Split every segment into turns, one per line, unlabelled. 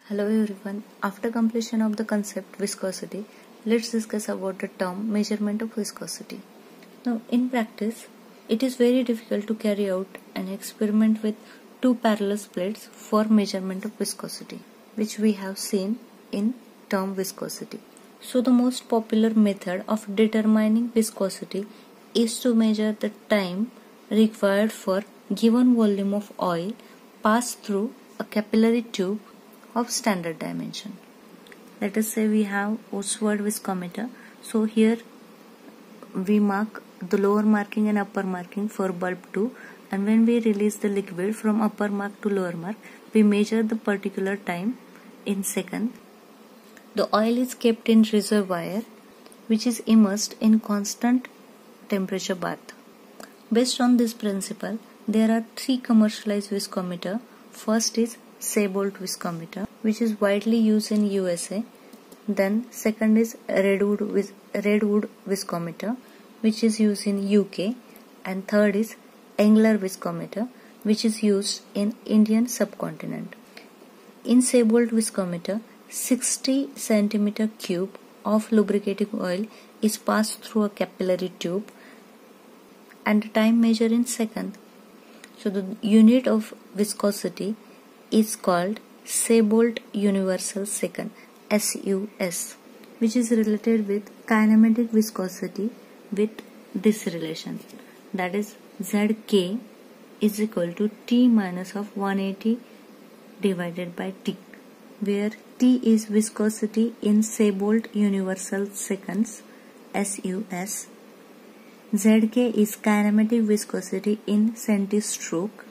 Hello everyone. After completion of the concept viscosity, let's discuss about the term measurement of viscosity. Now, in practice, it is very difficult to carry out an experiment with two parallel plates for measurement of viscosity, which we have seen in term viscosity. So, the most popular method of determining viscosity is to measure the time required for given volume of oil pass through a capillary tube of standard dimension. Let us say we have Oswald viscometer. So here we mark the lower marking and upper marking for bulb 2, and when we release the liquid from upper mark to lower mark, we measure the particular time in second. The oil is kept in reservoir which is immersed in constant temperature bath. Based on this principle, there are three commercialized viscometer. First is Seibold viscometer, which is widely used in USA. Then second is Redwood viscometer, which is used in UK. And third is Engler viscometer, which is used in Indian subcontinent. In Seibold viscometer, 60 centimeter cube of lubricating oil is passed through a capillary tube and the time measured in second. So the unit of viscosity is called Seibold universal second, SUS, which is related with kinematic viscosity with this relation, that is Zk is equal to T minus of 180 divided by T, where T is viscosity in Seibold universal seconds, SUS. Zk is kinematic viscosity in centistroke.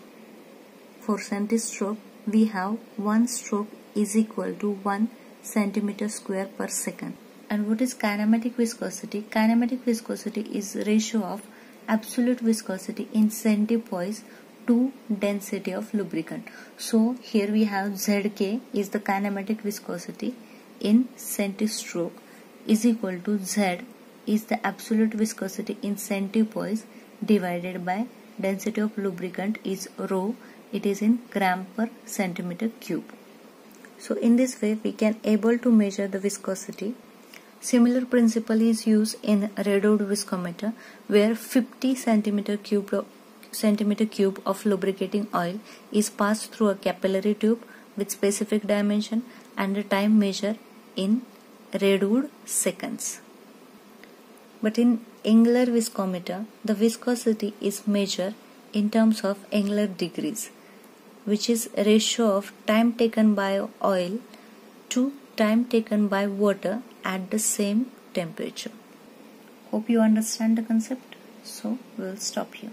For centistroke, we have 1 stroke is equal to 1 centimeter square per second. And what is kinematic viscosity? Kinematic viscosity is ratio of absolute viscosity in centipoise to density of lubricant. So here we have Zk is the kinematic viscosity in centistroke is equal to Z is the absolute viscosity in centipoise divided by density of lubricant is rho. It is in gram per centimeter cube. So in this way we can able to measure the viscosity. Similar principle is used in Redwood viscometer, where 50 centimeter cube of lubricating oil is passed through a capillary tube with specific dimension and the time measured in Redwood seconds. But in Engler viscometer, the viscosity is measured in terms of Engler degrees, which is ratio of time taken by oil to time taken by water at the same temperature. Hope you understand the concept. So we'll stop here.